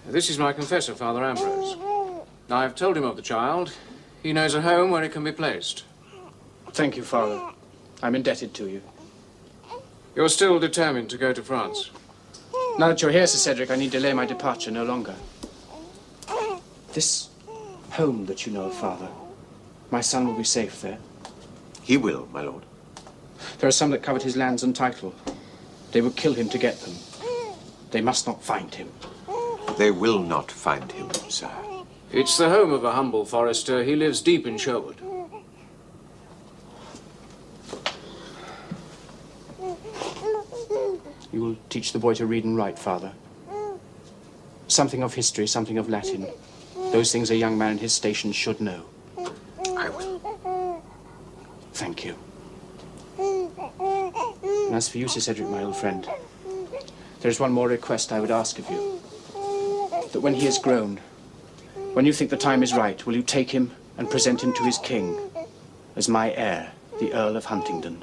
This is my confessor, Father Ambrose. I've told him of the child. He knows a home where it can be placed. Thank you, Father. I'm indebted to you. You're still determined to go to France? Now that you're here, Sir Cedric, I need delay my departure no longer. This home that you know of, Father, my son will be safe there. He will, my lord. There are some that covet his lands and title. They will kill him to get them. They must not find him. They will not find him, sir. It's the home of a humble forester. He lives deep in Sherwood. You will teach the boy to read and write, Father. Something of history, something of Latin. Those things a young man in his station should know. I will. Thank you. And as for you, Sir Cedric, my old friend, there is one more request I would ask of you. That when he is grown, when you think the time is right, will you take him and present him to his king as my heir, the Earl of Huntingdon?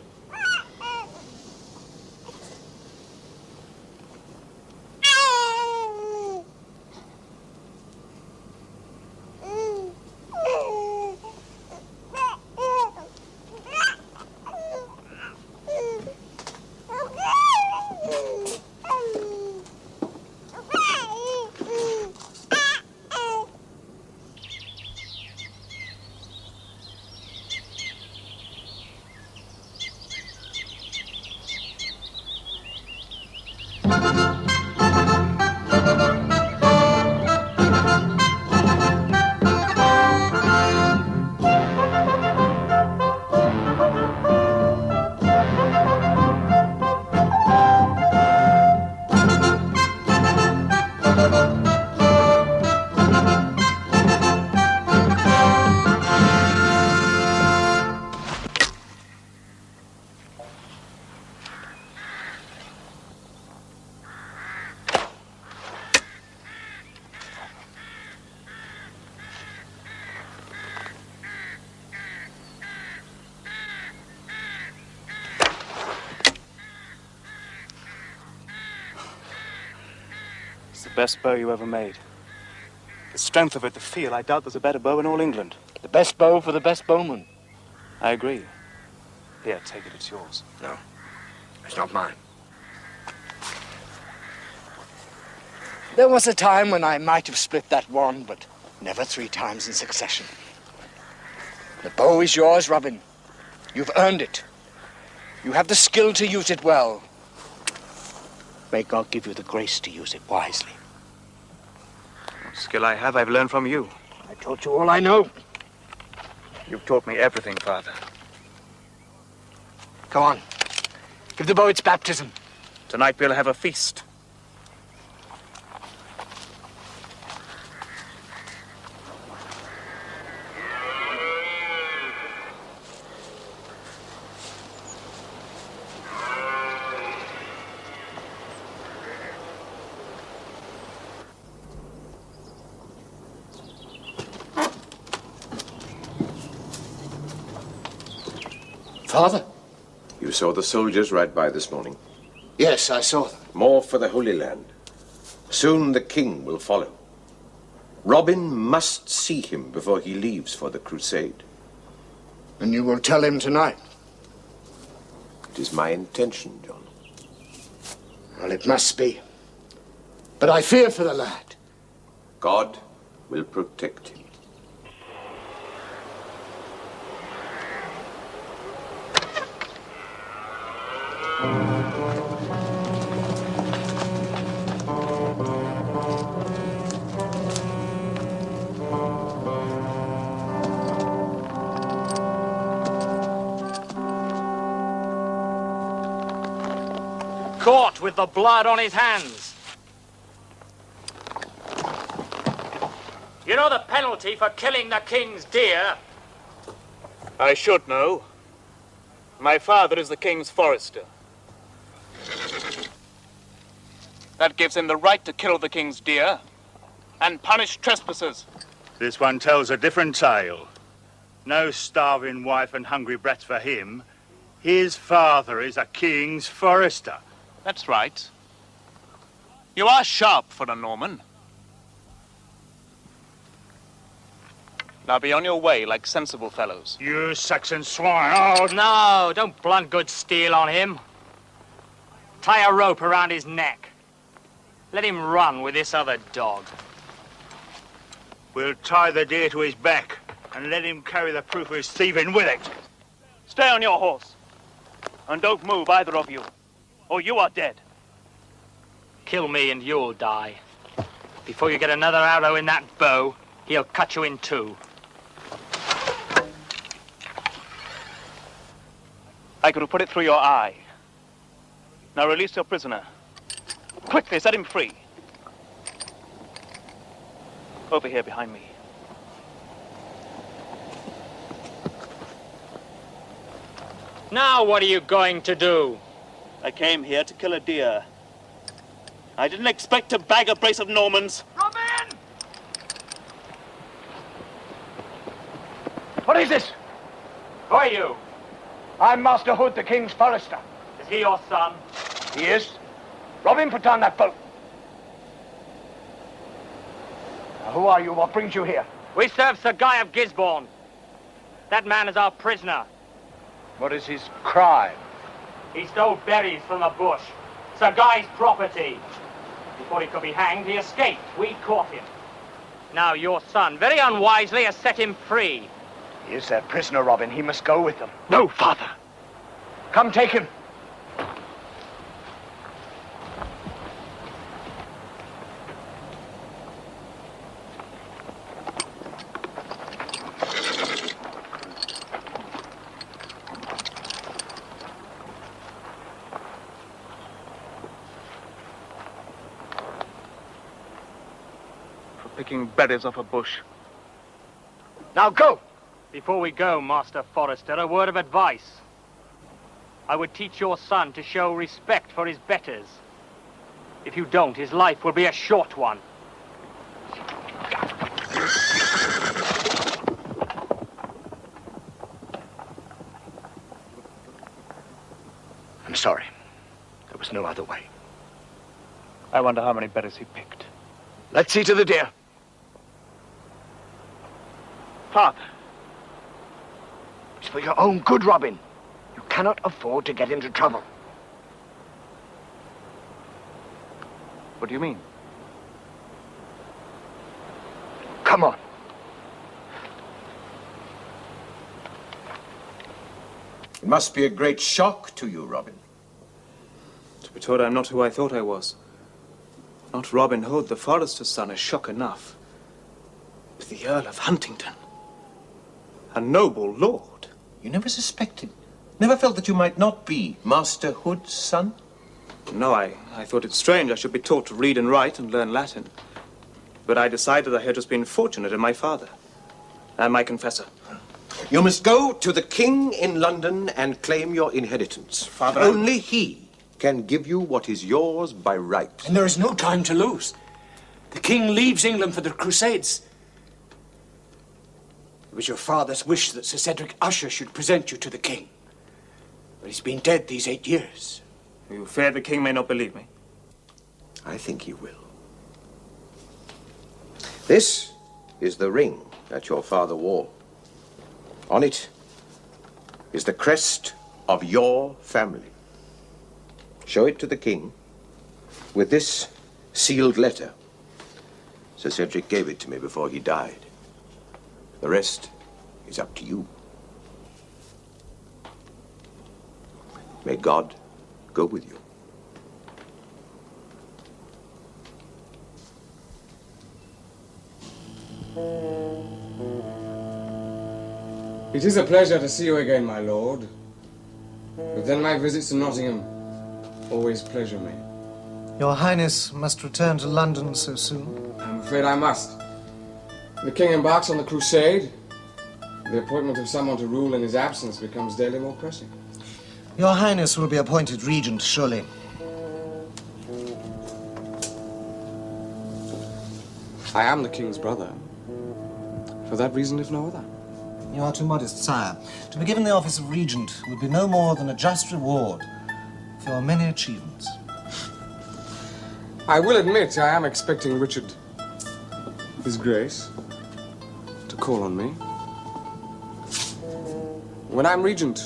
Best bow you ever made. The strength of it, the feel, I doubt there's a better bow in all England. The best bow for the best bowman. I agree. Here, take it, it's yours. No, it's not mine. There was a time when I might have split that wand, but never 3 times in succession. The bow is yours, Robin. You've earned it. You have the skill to use it well. May God give you the grace to use it wisely. What skill I have, I've learned from you. I taught you all I know. You've taught me everything, Father. Go on. Give the bow its baptism. Tonight we'll have a feast. Father? You saw the soldiers ride by this morning? Yes, I saw them. More for the Holy Land. Soon the king will follow. Robin must see him before he leaves for the crusade. And you will tell him tonight? It is my intention, John. Well, it must be. But I fear for the lad. God will protect him. Caught with the blood on his hands. You know the penalty for killing the king's deer? I should know. My father is the king's forester. That gives him the right to kill the king's deer and punish trespassers. This one tells a different tale. No starving wife and hungry brats for him. His father is a king's forester. That's right. You are sharp for a Norman. Now be on your way like sensible fellows. You Saxon swine! Oh, No, don't blunt good steel on him. Tie a rope around his neck. Let him run with this other dog. we'll tie the deer to his back and let him carry the proof of his thieving with it. Stay on your horse. And don't move, either of you, or you are dead. Kill me and you'll die. Before you get another arrow in that bow, he'll cut you in two. I could have put it through your eye. Now release your prisoner. Quickly, set him free. Over here behind me. Now what are you going to do? I came here to kill a deer. I didn't expect to bag a brace of Normans. Robin! What is this? Who are you? I'm Master Hood, the King's Forester. Is he your son? He is. Robin, put down that bow. Now, who are you? What brings you here? We serve Sir Guy of Gisborne. That man is our prisoner. What is his crime? He stole berries from the bush. Sir Guy's property. Before he could be hanged, he escaped. We caught him. Now your son, very unwisely, has set him free. He is their prisoner, Robin. He must go with them. No, father. Come, take him. Picking berries off a bush. Now go! Before we go, Master Forester, a word of advice. I would teach your son to show respect for his betters. If you don't, his life will be a short one. I'm sorry. There was no other way. I wonder how many berries he picked. Let's see to the deer. Father. It's for your own good, Robin. You cannot afford to get into trouble. What do you mean? Come on. It must be a great shock to you, Robin. To be told I'm not who I thought I was. Not Robin Hood, the forester's son, is shock enough. But the Earl of Huntingdon. A noble lord. You never suspected, never felt that you might not be Master Hood's son? No, I thought it strange I should be taught to read and write and learn Latin. But I decided I had just been fortunate in my father and my confessor. You must go to the king in London and claim your inheritance. Father, Only he can give you what is yours by right. And there is no time to lose. The king leaves England for the Crusades. It was your father's wish that Sir Cedric Usher should present you to the king. But he's been dead these 8 years. You fear the king may not believe me? I think he will. This is the ring that your father wore. On it is the crest of your family. Show it to the king with this sealed letter. Sir Cedric gave it to me before he died. The rest is up to you. May God go with you. It is a pleasure to see you again, my lord. But then my visits to Nottingham always pleasure me. Your Highness must return to London so soon? I'm afraid I must. The king embarks on the crusade. The appointment of someone to rule in his absence becomes daily more pressing. Your Highness will be appointed regent, surely. I am the king's brother. For that reason, if no other. You are too modest, sire. To be given the office of regent would be no more than a just reward for your many achievements. I will admit I am expecting Richard, His Grace, to call on me. When I'm regent,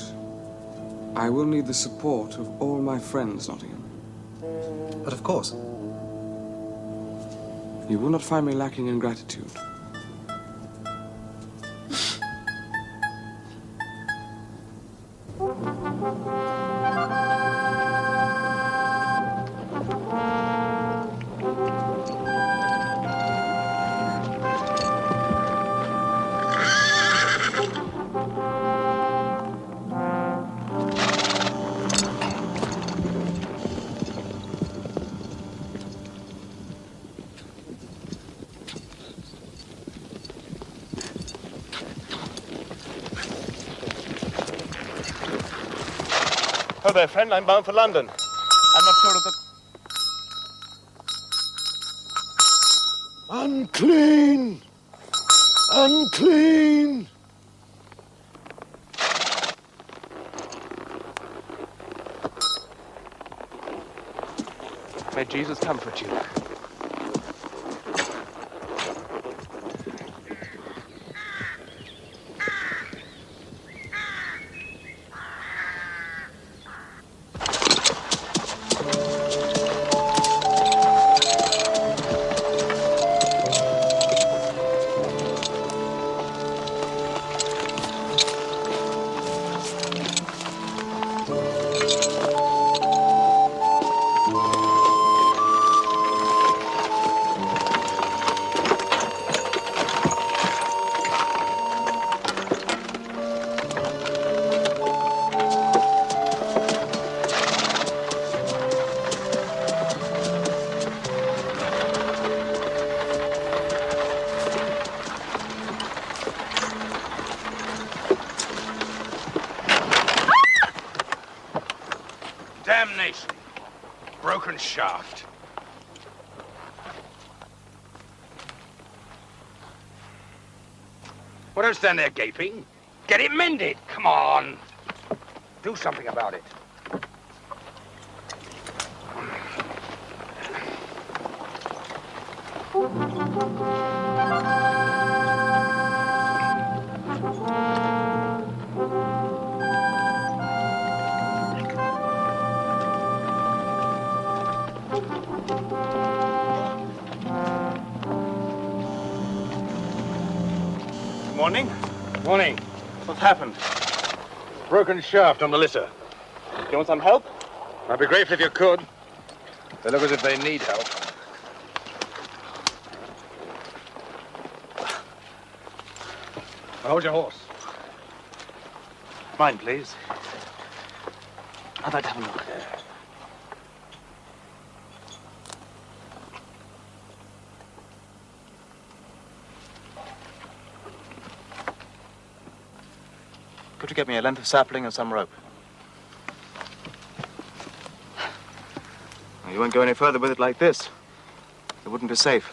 I will need the support of all my friends, Nottingham. But of course. You will not find me lacking in gratitude. Oh there, friend, I'm bound for London. I'm not sure of the... Unclean! Unclean! May Jesus comfort you. Damnation! Broken shaft. What don't stand there gaping? Get it mended! Come on! Do something about it. Morning. Morning. What's happened? Broken shaft on the litter. Do you want some help? I'd be grateful if you could. They look as if they need help. Hold your horse. Mine, please. I'd like to have a look. Could you get me a length of sapling and some rope? You won't go any further with it like this. It wouldn't be safe.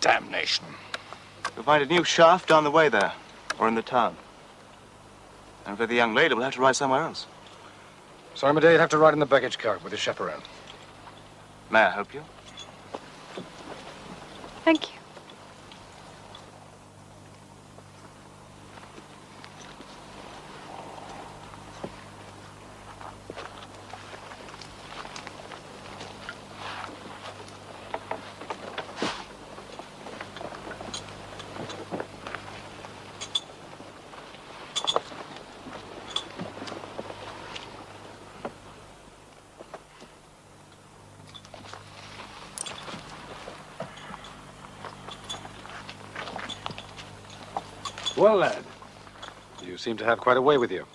Damnation. You'll find a new shaft down the way there, or in the town. And for the young lady, we'll have to ride somewhere else. Sorry, my dear, you'd have to ride in the baggage cart with a chaperone. May I help you? Thank you. Well, lad, you seem to have quite a way with you.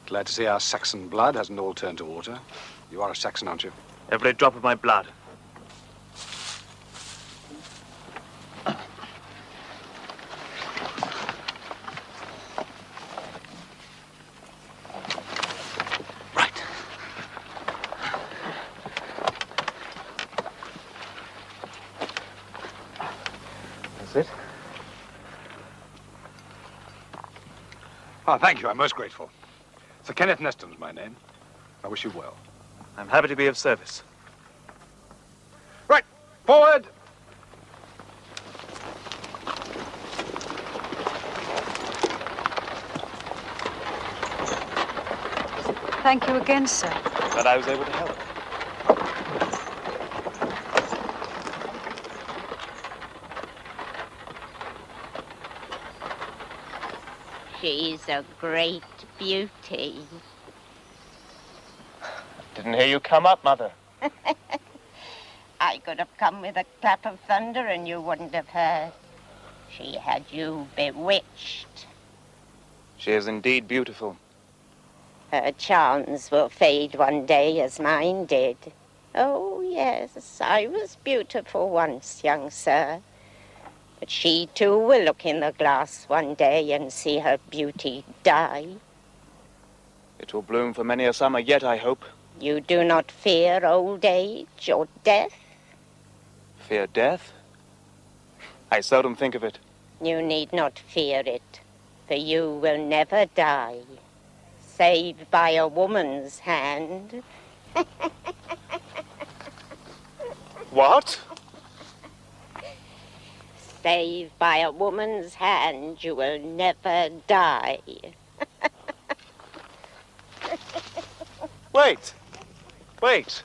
Glad to see our Saxon blood hasn't all turned to water. You are a Saxon, aren't you? Every drop of my blood. That's it. Oh, thank you. I'm most grateful. Sir Kenneth Neston's my name. I wish you well. I'm happy to be of service. Right. Forward! Thank you again, sir. Glad I was able to help. She's a great beauty. Didn't hear you come up, Mother. I could have come with a clap of thunder and you wouldn't have heard. She had you bewitched. She is indeed beautiful. Her charms will fade one day as mine did. Oh, yes, I was beautiful once, young sir. But she, too, will look in the glass one day and see her beauty die. It will bloom for many a summer yet, I hope. You do not fear old age or death? Fear death? I seldom think of it. You need not fear it, for you will never die. Saved by a woman's hand. What? Saved by a woman's hand, you will never die. Wait. Wait.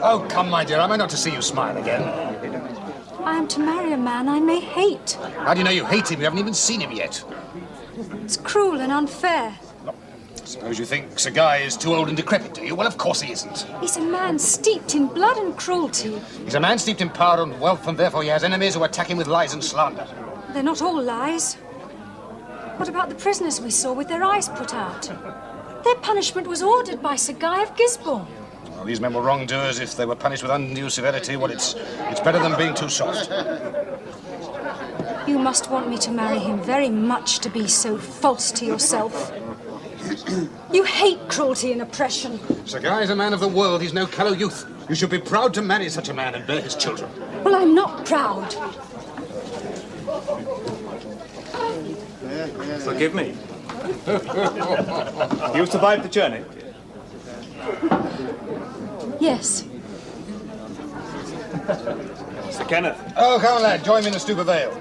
Oh, come, my dear. Am I not to see you smile again? I am to marry a man I may hate. How do you know you hate him? You haven't even seen him yet. It's cruel and unfair. Suppose you think Sir Guy is too old and decrepit, do you? Well, of course he isn't. He's a man steeped in blood and cruelty. He's a man steeped in power and wealth, and therefore he has enemies who attack him with lies and slander. They're not all lies. What about the prisoners we saw with their eyes put out? Their punishment was ordered by Sir Guy of Gisborne. Well, these men were wrongdoers. If they were punished with undue severity, well, it's better than being too soft. You must want me to marry him very much to be so false to yourself. You hate cruelty and oppression. Sir Guy is a man of the world. He's no callow youth. You should be proud to marry such a man and bear his children. Well, I'm not proud. Forgive me. You survived the journey? Yes. Sir Kenneth. Oh, come on, lad. Join me in the stoop of ale.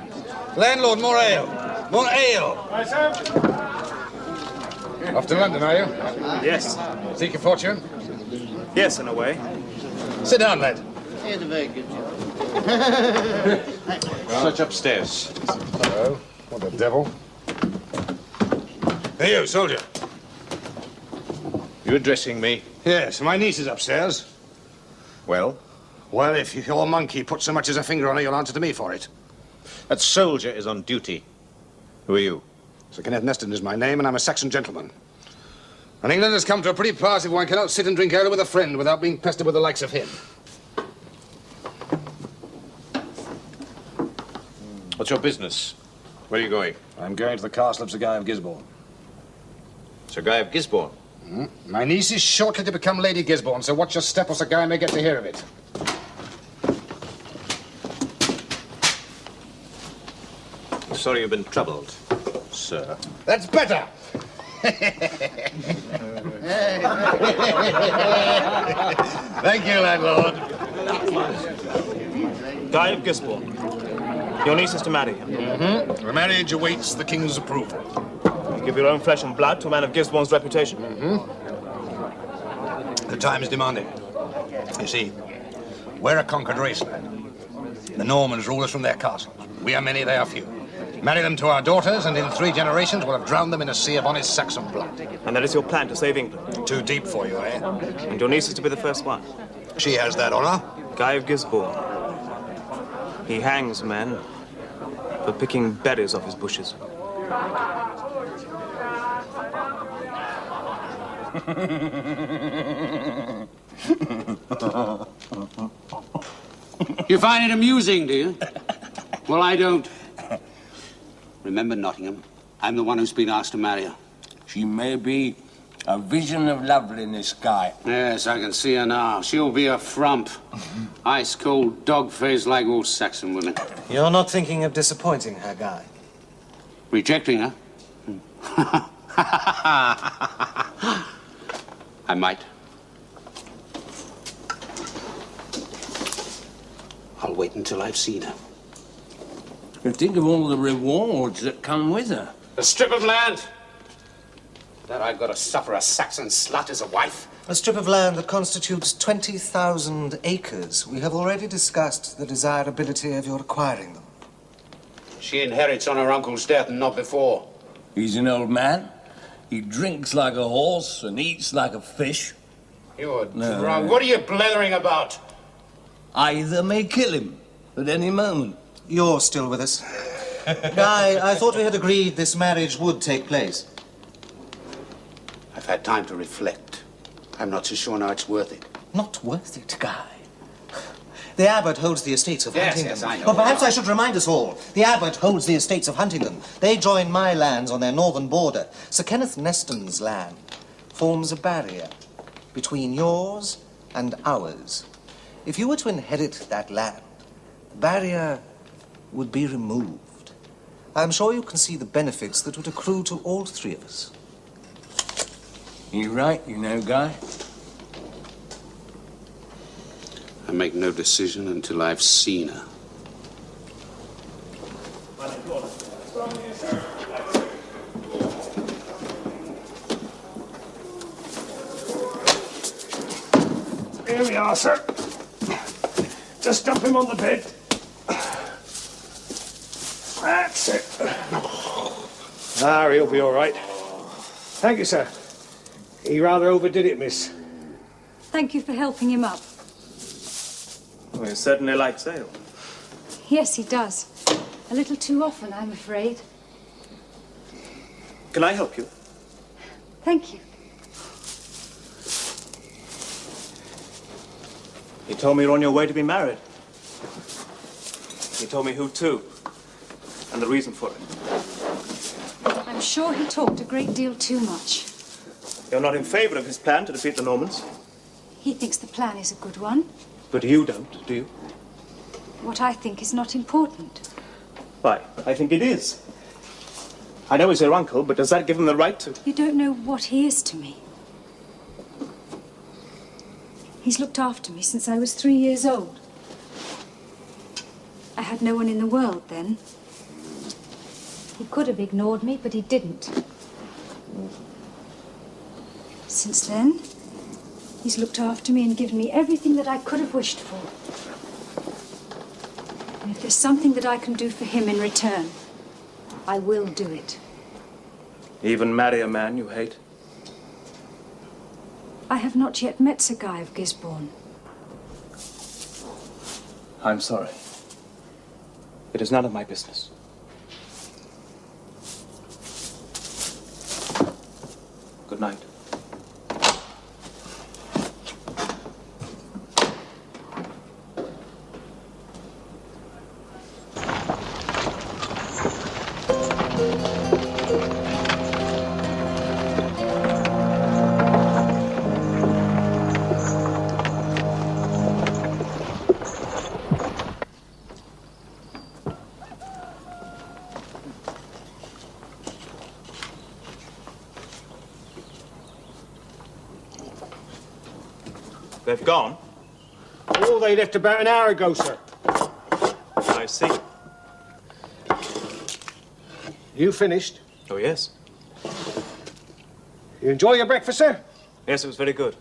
Landlord, more ale. More ale. Aye, sir. Off to London, are you? Yes. Seek your fortune? Yes, in a way. Sit down, lad. Search upstairs. Hello. What the devil? Hey, you, soldier. You addressing me? Yes, my niece is upstairs. Well? Well, if your monkey puts so much as a finger on her, you'll answer to me for it. That soldier is on duty. Who are you? Sir Kenneth Neston is my name, and I'm a Saxon gentleman. And England has come to a pretty pass if one cannot sit and drink ale with a friend without being pestered with the likes of him. What's your business? Where are you going? I'm going to the castle of Sir Guy of Gisborne. Sir Guy of Gisborne? Mm-hmm. My niece is shortly to become Lady Gisborne, so watch your step or Sir Guy may get to hear of it. Sorry you've been troubled, sir. That's better! Thank you, landlord. Guy of Gisborne. Your niece is to marry him. Mm-hmm. The marriage awaits the king's approval. You give your own flesh and blood to a man of Gisborne's reputation. Mm-hmm. The time is demanding. You see, we're a conquered race, lad. The Normans rule us from their castles. We are many, they are few. Marry them to our daughters, and in 3 generations we'll have drowned them in a sea of honest Saxon blood. And that is your plan to save England? Too deep for you, eh? And your niece is to be the first one? She has that honor. Guy of Gisborne. He hangs men for picking berries off his bushes. You find it amusing, do you? Well, I don't. Remember, Nottingham, I'm the one who's been asked to marry her. She may be a vision of loveliness, Guy. Yes, I can see her now. She'll be a frump. Ice-cold, dog-faced like all Saxon women. You're not thinking of disappointing her, Guy? Rejecting her? I might. I'll wait until I've seen her. And think of all the rewards that come with her. A strip of land that I've got to suffer a Saxon slut as a wife. A strip of land that constitutes 20,000 acres. We have already discussed the desirability of your acquiring them. She inherits on her uncle's death and not before. He's an old man. He drinks like a horse and eats like a fish. You're drunk. What are you blethering about? Either may kill him at any moment. You're still with us. Guy, I thought we had agreed this marriage would take place. I've had time to reflect. I'm not so sure now it's worth it. Not worth it, Guy. The abbot holds the estates of Huntingdon. Yes, I know. But perhaps I should remind us all. The abbot holds the estates of Huntingdon. They join my lands on their northern border. Sir Kenneth Neston's land forms a barrier between yours and ours. If you were to inherit that land, the barrier would be removed. I'm sure you can see the benefits that would accrue to all three of us. You're right, you know, Guy. I make no decision until I've seen her. Here we are, sir. Just dump him on the bed. That's it. Ah, he'll be all right. Thank you, sir. He rather overdid it, miss. Thank you for helping him up. Well, he certainly likes ale. Yes, he does. A little too often, I'm afraid. Can I help you? Thank you. He told me you're on your way to be married. He told me who to, and the reason for it. I'm sure he talked a great deal too much. You're not in favor of his plan to defeat the Normans? He thinks the plan is a good one. But you don't, do you? What I think is not important. Why, I think it is. I know he's your uncle, but does that give him the right to... You don't know what he is to me. He's looked after me since I was 3 years old. I had no one in the world then. He could have ignored me, but he didn't. Since then, he's looked after me and given me everything that I could have wished for. And if there's something that I can do for him in return, I will do it. Even marry a man you hate? I have not yet met Sir Guy of Gisborne. I'm sorry. It is none of my business. Good night. They've gone? Oh, they left about an hour ago, sir. I see. You finished? Oh, yes. You enjoy your breakfast, sir? Yes, it was very good.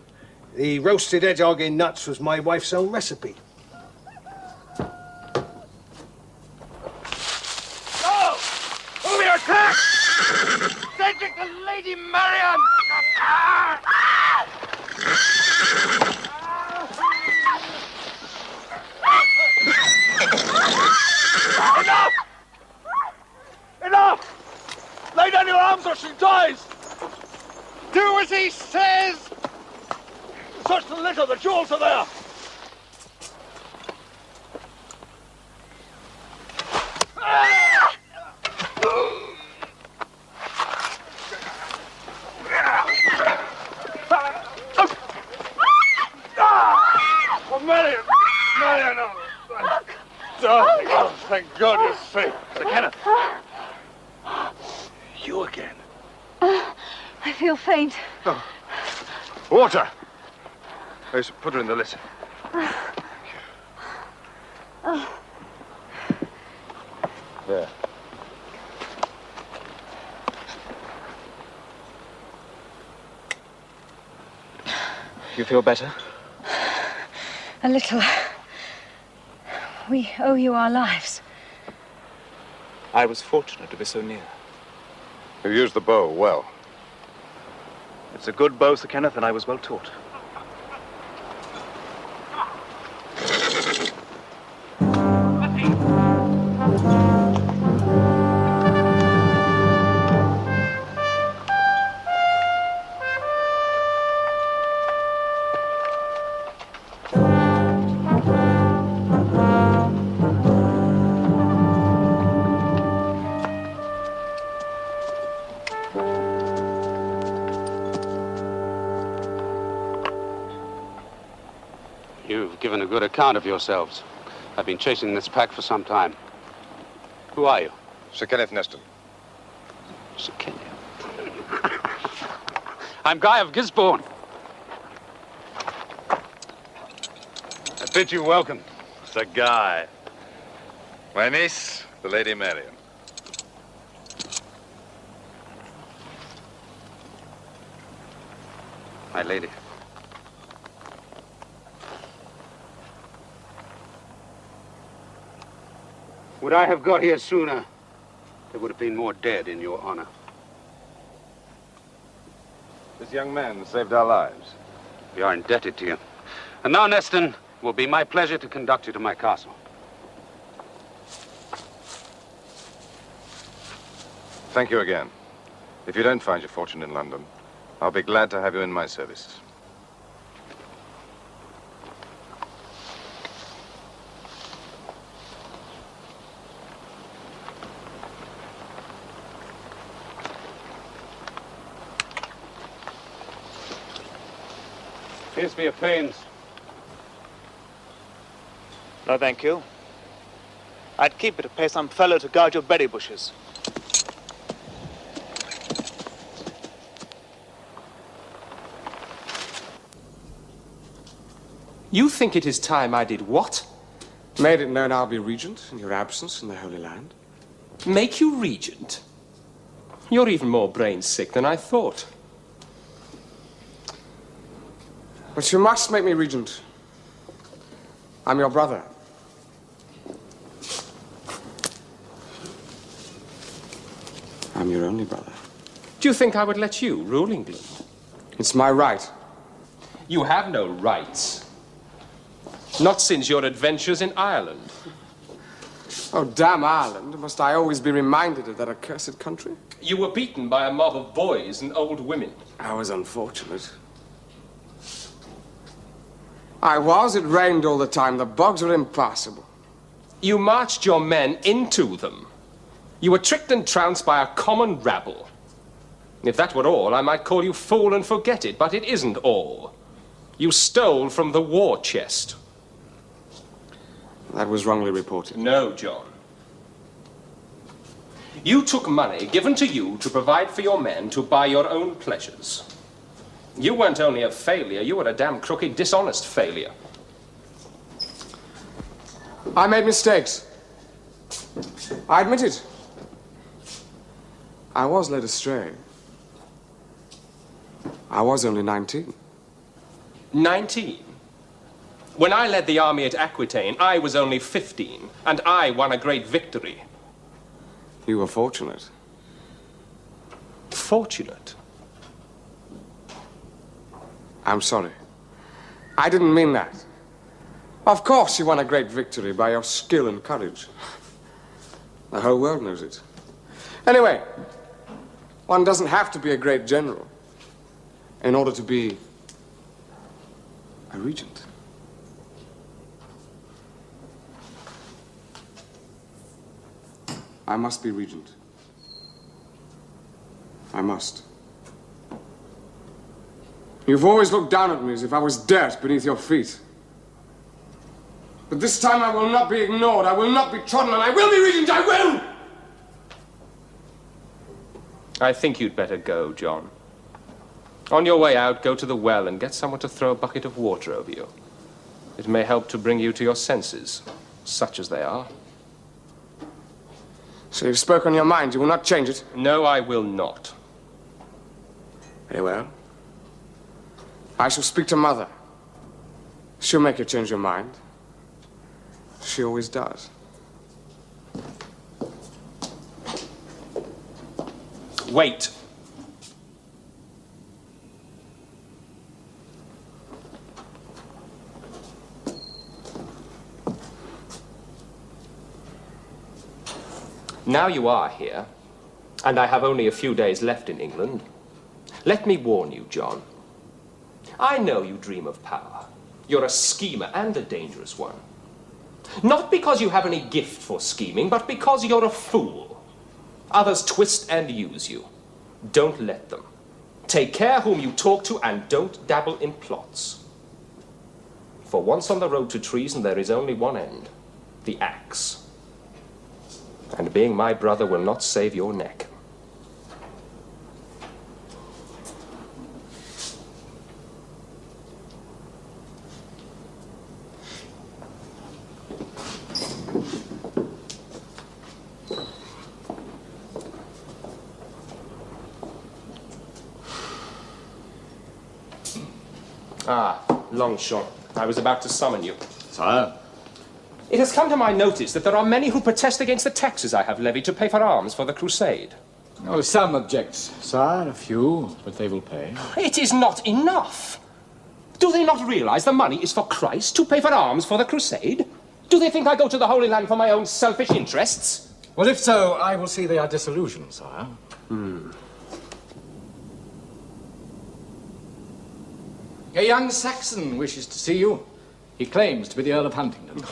The roasted hedgehog in nuts was my wife's own recipe. Go! Who we attack? Cedric and Lady Marian! Enough! Enough! Lay down your arms or she dies! Do as he says! Search the litter, the jewels are there! Oh, Marian! Marian! Oh, darling, oh, thank God you're safe. Sir Kenneth! You again? feel faint. Oh. Water! Yes, put her in the litter. Oh. There. You feel better? A little. We owe you our lives. I was fortunate to be so near. You used the bow well. It's a good bow, Sir Kenneth, and I was well taught. You've given a good account of yourselves. I've been chasing this pack for some time. Who are you? Sir Kenneth Neston. Sir Kenneth. I'm Guy of Gisborne. I bid you welcome, Sir Guy. My niece, the Lady Marian. My lady. Would I have got here sooner, there would have been more dead in your honor. This young man saved our lives. We are indebted to you. And now, Neston, it will be my pleasure to conduct you to my castle. Thank you again. If you don't find your fortune in London, I'll be glad to have you in my service. Here's for your pains. No, thank you. I'd keep it to pay some fellow to guard your berry bushes. You think it is time I did what? Made it known I'll be regent in your absence in the Holy Land. Make you regent? You're even more brain sick than I thought. But you must make me regent. I'm your brother. I'm your only brother. Do you think I would let you rule England? It's my right. You have no rights. Not since your adventures in Ireland. Oh, damn Ireland. Must I always be reminded of that accursed country? You were beaten by a mob of boys and old women. I was unfortunate. I was. It rained all the time. The bogs were impassable. You marched your men into them. You were tricked and trounced by a common rabble. If that were all, I might call you fool and forget it, but it isn't all. You stole from the war chest. That was wrongly reported. No, John. You took money given to you to provide for your men to buy your own pleasures. You weren't only a failure, you were a damn crooked, dishonest failure. I made mistakes. I admit it. I was led astray. I was only 19. 19? When I led the army at Aquitaine, I was only 15, and I won a great victory. You were fortunate. Fortunate? I'm sorry. I didn't mean that. Of course you won a great victory by your skill and courage. The whole world knows it. Anyway, one doesn't have to be a great general in order to be a regent. I must be regent. I must. You've always looked down at me as if I was dirt beneath your feet. But this time I will not be ignored, I will not be trodden, and I will be regent, I will! I think you'd better go, John. On your way out, go to the well and get someone to throw a bucket of water over you. It may help to bring you to your senses, such as they are. So you've spoken your mind. You will not change it? No, I will not. Very well. I shall speak to Mother. She'll make you change your mind. She always does. Wait. Now you are here, and I have only a few days left in England. Let me warn you, John. I know you dream of power. You're a schemer and a dangerous one. Not because you have any gift for scheming, but because you're a fool. Others twist and use you. Don't let them. Take care whom you talk to and don't dabble in plots. For once on the road to treason, there is only one end, the axe. And being my brother will not save your neck. Ah, Longchamp, I was about to summon you. Sire? It has come to my notice that there are many who protest against the taxes I have levied to pay for arms for the crusade. Oh, some object, sire, a few, but they will pay. It is not enough. Do they not realize the money is for Christ to pay for arms for the crusade? Do they think I go to the Holy Land for my own selfish interests? Well, if so, I will see they are disillusioned, sire. A young Saxon wishes to see you. He claims to be the Earl of Huntingdon.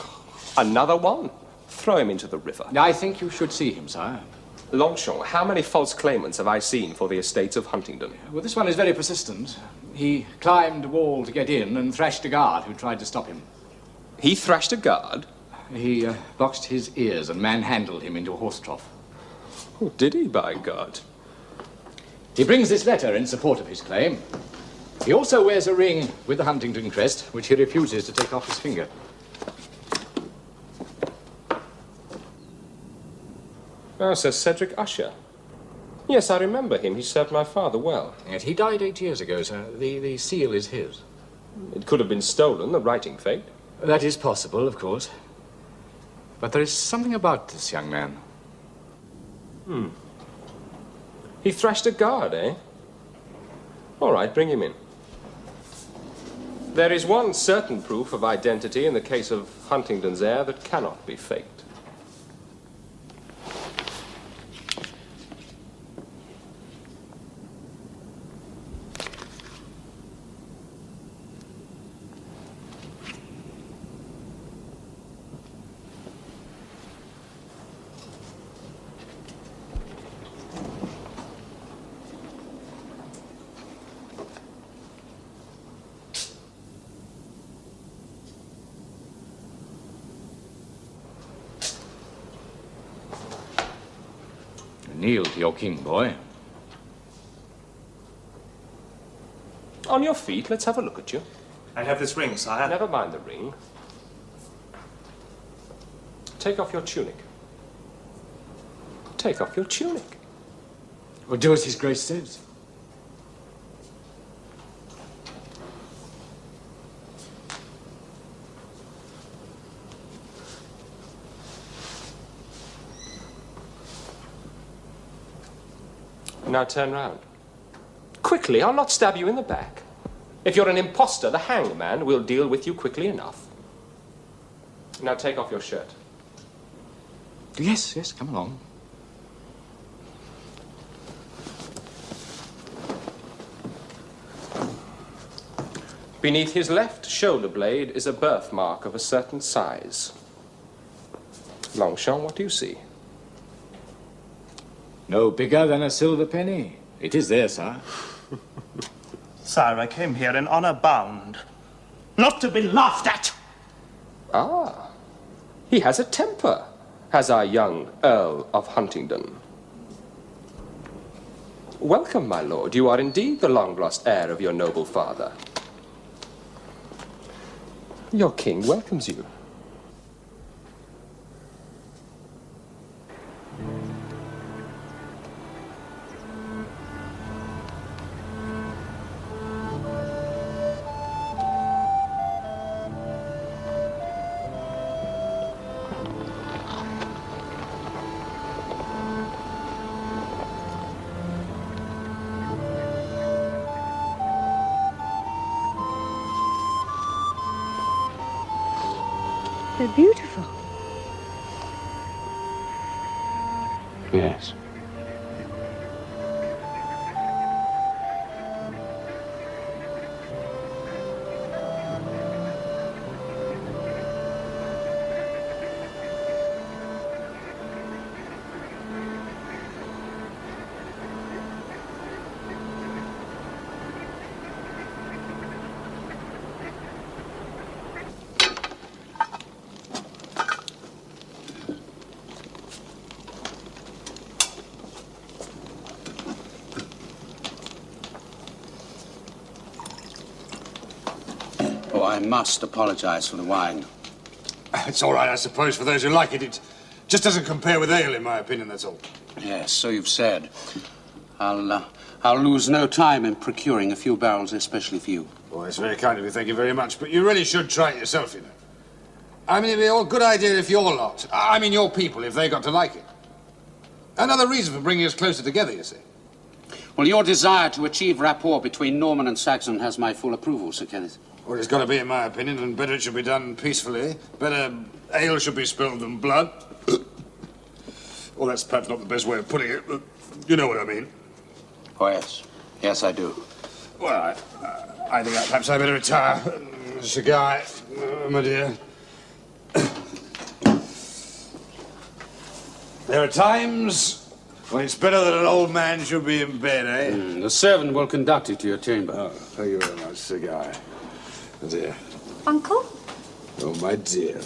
Another one? Throw him into the river. I think you should see him, sire. Longchamp, how many false claimants have I seen for the estates of Huntingdon? Well, this one is very persistent. He climbed a wall to get in and thrashed a guard who tried to stop him. He thrashed a guard? He boxed his ears and manhandled him into a horse trough. Oh, did he, by God? He brings this letter in support of his claim. He also wears a ring with the Huntingdon crest, which he refuses to take off his finger. Oh, Sir Cedric Usher. Yes, I remember him. He served my father well. Yet he died 8 years ago, sir. The seal is his. It could have been stolen, the writing faked. That is possible, of course. But there is something about this young man. He thrashed a guard, eh? All right, bring him in. There is one certain proof of identity in the case of Huntingdon's heir that cannot be faked. Kneel to your king, boy. On your feet, let's have a look at you. I have this ring, sire. Never mind the ring. Take off your tunic. Take off your tunic. Well, do as his grace says. Now turn round. Quickly, I'll not stab you in the back. If you're an imposter, the hangman will deal with you quickly enough. Now take off your shirt. Yes, come along. Beneath his left shoulder blade is a birthmark of a certain size. Longchamp, what do you see? No bigger than a silver penny. It is there, sir. Sire, I came here in honor bound, not to be laughed at. Ah, he has a temper, has our young Earl of Huntingdon. Welcome, my lord. You are indeed the long-lost heir of your noble father. Your king welcomes you. They're beautiful. Yes. I must apologize for the wine. It's all right, I suppose, for those who like it. It just doesn't compare with ale, in my opinion, that's all. Yes, so you've said. I'll lose no time in procuring a few barrels especially for you. Well, it's very kind of you, thank you very much. But you really should try it yourself, you know. I mean, it'd be a good idea if your lot, I mean your people, if they got to like it. Another reason for bringing us closer together, you see. Well, your desire to achieve rapport between Norman and Saxon has my full approval, Sir Kenneth. Well, it's got to be, in my opinion, and better it should be done peacefully. Better ale should be spilled than blood. Well, that's perhaps not the best way of putting it, but you know what I mean. Oh, yes. Yes, I do. Well, I think perhaps I better retire. Cigar, my dear. There are times when it's better that an old man should be in bed, eh? The servant will conduct you to your chamber. Oh, thank you very much, cigar. My dear. Uncle? Oh, my dear.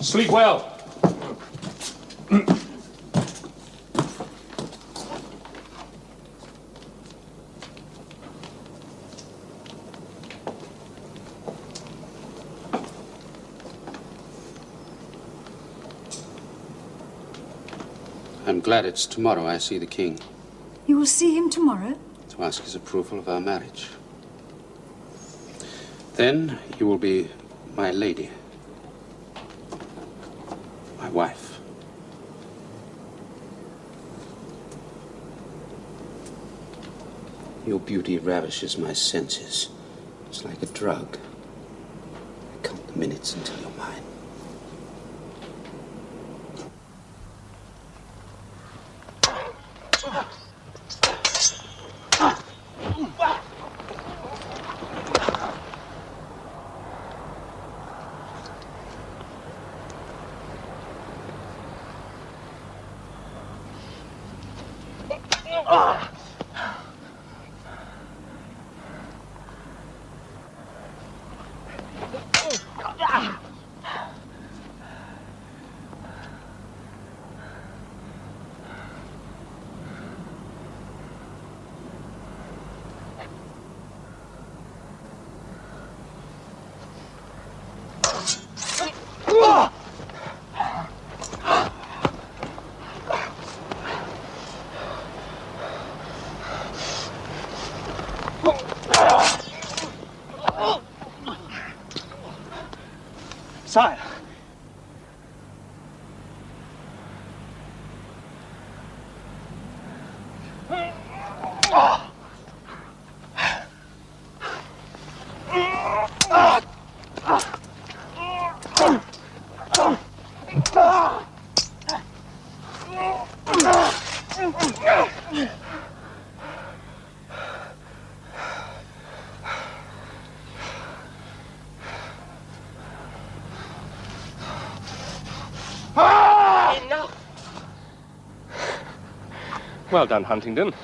Sleep well. I'm glad it's tomorrow I see the king. You will see him tomorrow? To ask his approval of our marriage. Then you will be my lady. My wife. Your beauty ravishes my senses. It's like a drug. I count the minutes until you're mine. Sire. Well done, Huntingdon.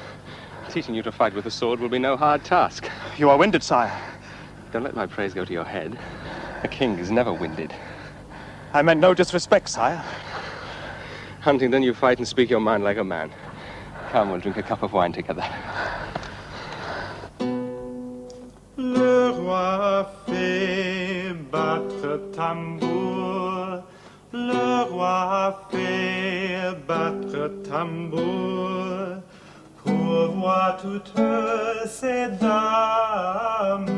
Teaching you to fight with the sword will be no hard task. You are winded, sire. Don't let my praise go to your head. A king is never winded. I meant no disrespect, sire. Huntingdon, you fight and speak your mind like a man. Come, we'll drink a cup of wine together. Le roi fait battre tambour. Le roi fait battre tambour. Pour voir toutes ces dames.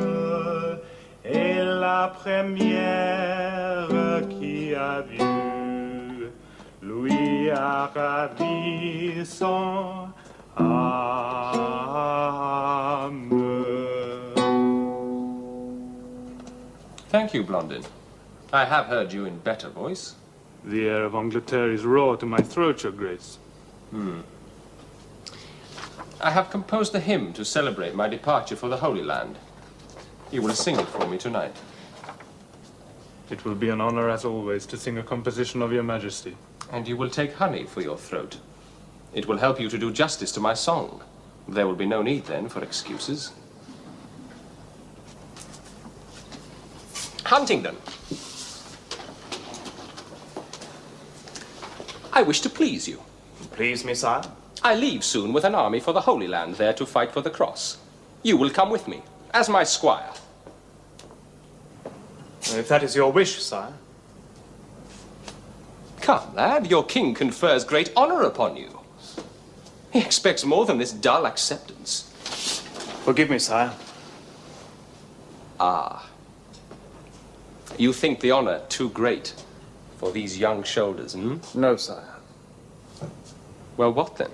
Et la première qui a vu lui a ravi son âme. Thank you, Blondin. I have heard you in better voice. The air of Angleterre is raw to my throat, Your Grace. I have composed a hymn to celebrate my departure for the Holy Land. You will sing it for me tonight. It will be an honor, as always, to sing a composition of Your Majesty. And you will take honey for your throat. It will help you to do justice to my song. There will be no need, then, for excuses. Huntingdon. I wish to please you. Please me, sire? I leave soon with an army for the Holy Land there to fight for the cross. You will come with me, as my squire. If that is your wish, sire. Come, lad, your king confers great honor upon you. He expects more than this dull acceptance. Forgive me, sire. Ah. You think the honor too great for these young shoulders, hmm? No, sire. Well, what then?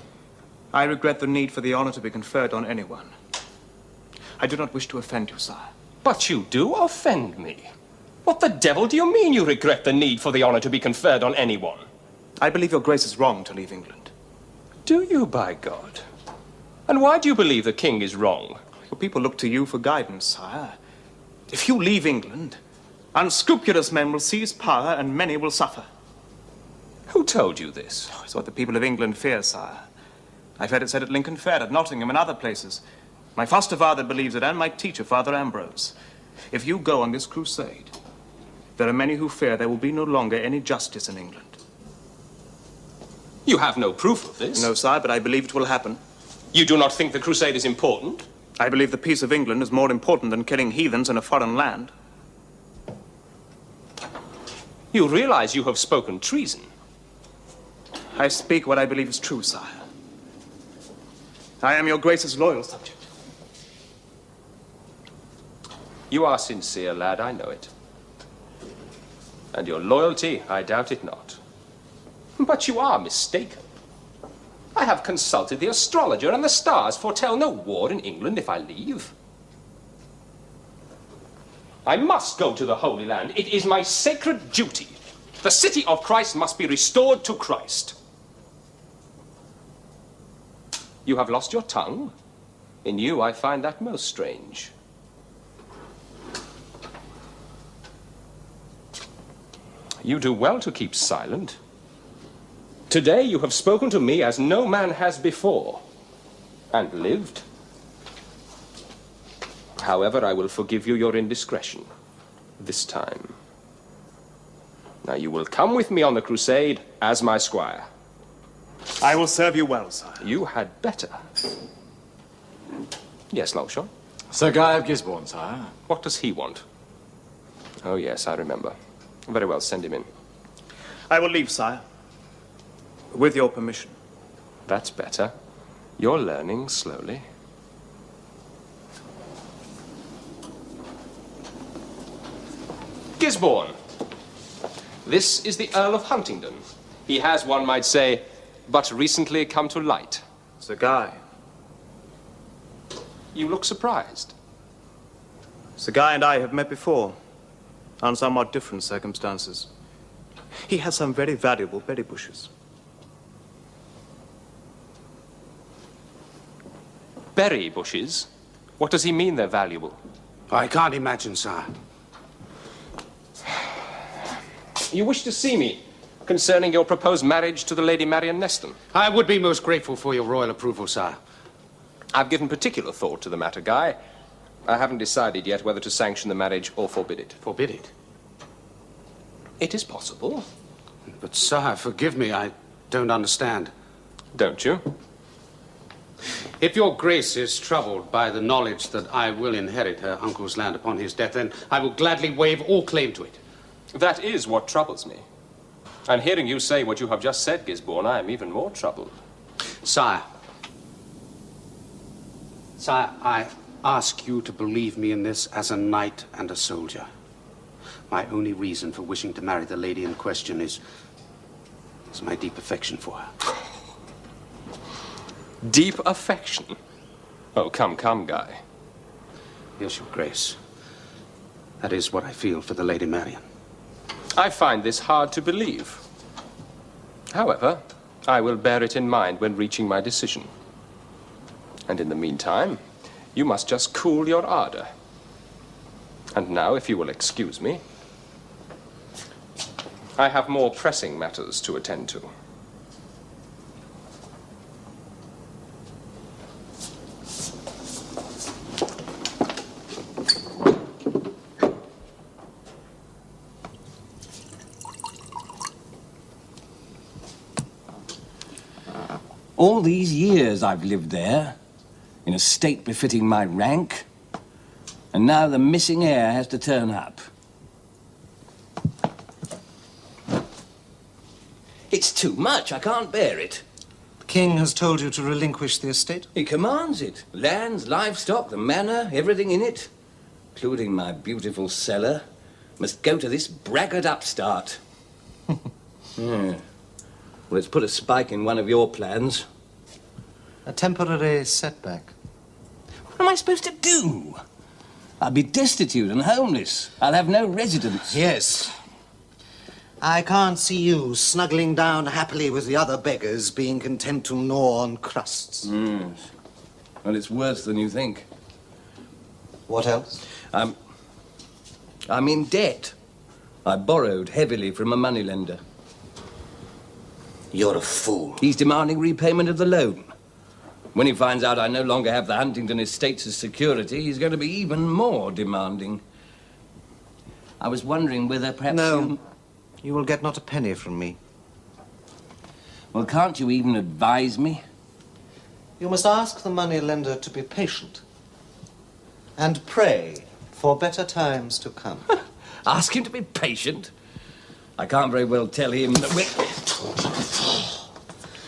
I regret the need for the honor to be conferred on anyone. I do not wish to offend you, sire. But you do offend me. What the devil do you mean you regret the need for the honor to be conferred on anyone? I believe your grace is wrong to leave England. Do you, by God? And why do you believe the king is wrong? Well, people look to you for guidance, sire. If you leave England, unscrupulous men will seize power and many will suffer. Who told you this? It's what the people of England fear, sire. I've heard it said at Lincoln Fair, at Nottingham, and other places. My foster father believes it, and my teacher, Father Ambrose. If you go on this crusade, there are many who fear there will be no longer any justice in England. You have no proof of this? No, sire, but I believe it will happen. You do not think the crusade is important? I believe the peace of England is more important than killing heathens in a foreign land. You realize you have spoken treason? I speak what I believe is true, sire. I am your grace's loyal subject. You are sincere, lad, I know it. And your loyalty, I doubt it not. But you are mistaken. I have consulted the astrologer, and the stars foretell no war in England if I leave. I must go to the Holy Land. It is my sacred duty. The city of Christ must be restored to Christ. You have lost your tongue? In you, I find that most strange. You do well to keep silent. Today you have spoken to me as no man has before, and lived. However, I will forgive you your indiscretion, this time. Now you will come with me on the crusade as my squire. I will serve you well, sire. You had better. Yes, Longshot? Sir Guy of Gisborne, sire. What does he want? Oh, yes, I remember. Very well, send him in. I will leave, sire. With your permission. That's better. You're learning slowly. Gisborne. This is the Earl of Huntingdon. He has, one might say, but recently come to light. Sir Guy. You look surprised. Sir Guy and I have met before, on somewhat different circumstances. He has some very valuable berry bushes. Berry bushes? What does he mean they're valuable? I can't imagine, sire. You wish to see me concerning your proposed marriage to the Lady Marian Neston? I would be most grateful for your royal approval, sire. I've given particular thought to the matter, Guy. I haven't decided yet whether to sanction the marriage or forbid it. Forbid it? It is possible. But, sire, forgive me, I don't understand. Don't you? If your grace is troubled by the knowledge that I will inherit her uncle's land upon his death, then I will gladly waive all claim to it. That is what troubles me. And hearing you say what you have just said, Gisborne, I am even more troubled. Sire, I ask you to believe me in this as a knight and a soldier. My only reason for wishing to marry the lady in question is my deep affection for her. Deep affection? Oh, come, Guy. Yes, your grace. That is what I feel for the Lady Marian. I find this hard to believe. However, I will bear it in mind when reaching my decision. And in the meantime, you must just cool your ardor. And now, if you will excuse me, I have more pressing matters to attend to. All these years I've lived there, in a state befitting my rank, and now the missing heir has to turn up. It's too much. I can't bear it. The king has told you to relinquish the estate? He commands it. Lands, livestock, the manor, everything in it, including my beautiful cellar, must go to this braggart upstart. Yeah. Well, it's put a spike in one of your plans. A temporary setback. What am I supposed to do? I'll be destitute and homeless. I'll have no residence. Yes. I can't see you snuggling down happily with the other beggars, being content to gnaw on crusts. Yes. Well, it's worse than you think. What else? I'm in debt. I borrowed heavily from a moneylender. You're a fool. He's demanding repayment of the loan. When he finds out I no longer have the Huntingdon estates as security, he's going to be even more demanding. I was wondering whether perhaps No. You will get not a penny from me. Well, can't you even advise me? You must ask the moneylender to be patient and pray for better times to come. Ask him to be patient? I can't very well tell him that we're...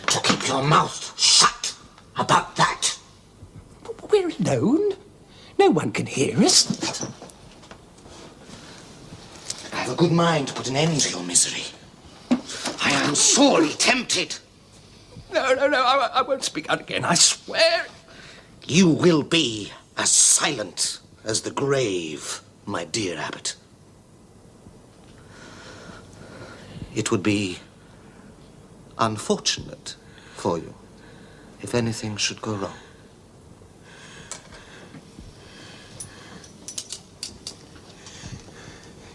To keep your mouth shut about that. We're alone. No one can hear us. I have a good mind to put an end to your misery. I am sorely tempted. No, I won't speak out again, I swear. You will be as silent as the grave, my dear abbot. It would be unfortunate for you if anything should go wrong.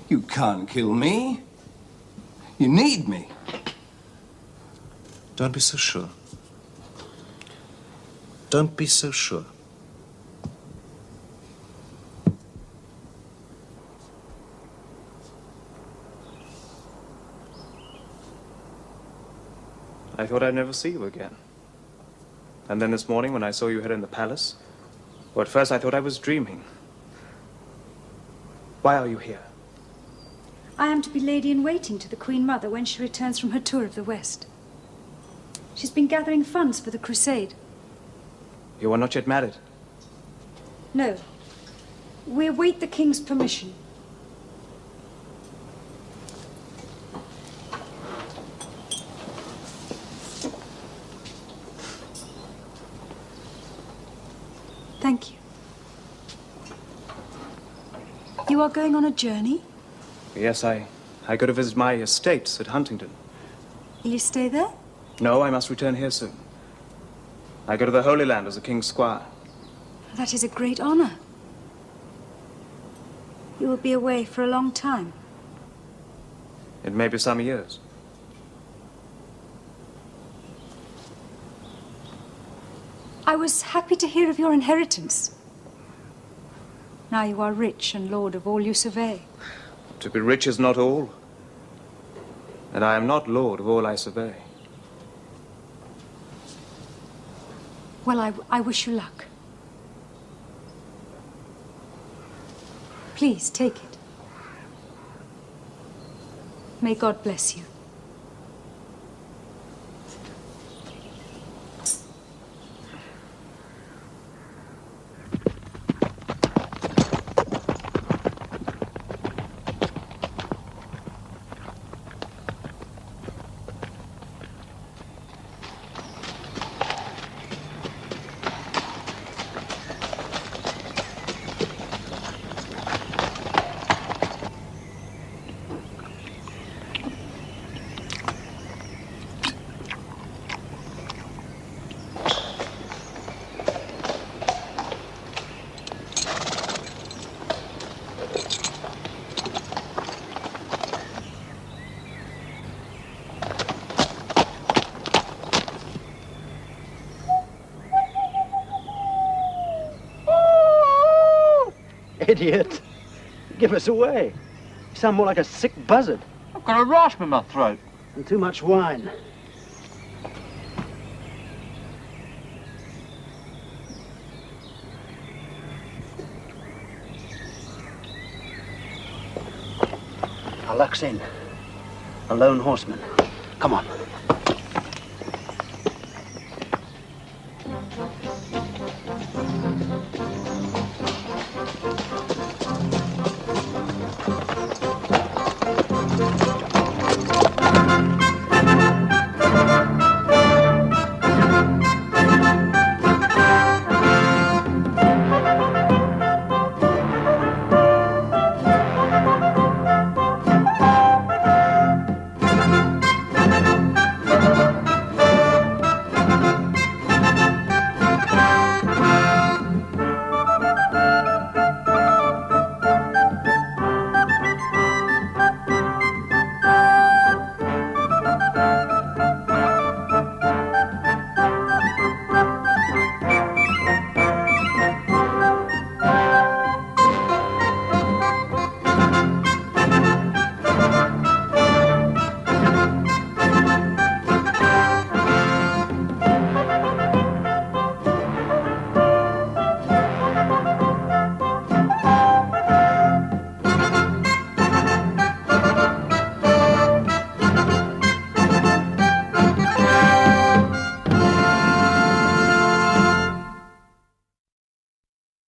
You can't kill me. You need me. Don't be so sure. Don't be so sure. I thought I'd never see you again. And then this morning when I saw you here in the palace, well, at first I thought I was dreaming. Why are you here? I am to be lady-in-waiting to the Queen Mother when she returns from her tour of the West. She's been gathering funds for the crusade. You are not yet married? No. We await the King's permission. Thank you. You are going on a journey? Yes, I go to visit my estates at Huntingdon. Will you stay there? No, I must return here soon. I go to the Holy Land as a king's squire. That is a great honor. You will be away for a long time. It may be some years. I was happy to hear of your inheritance. Now you are rich and lord of all you survey. To be rich is not all. and I am not lord of all I survey. Well, I wish you luck. Please, take it. May God bless you. Idiot! Give us away. You sound more like a sick buzzard. I've got a rasp in my throat. And too much wine. Our luck's in. A lone horseman. Come on.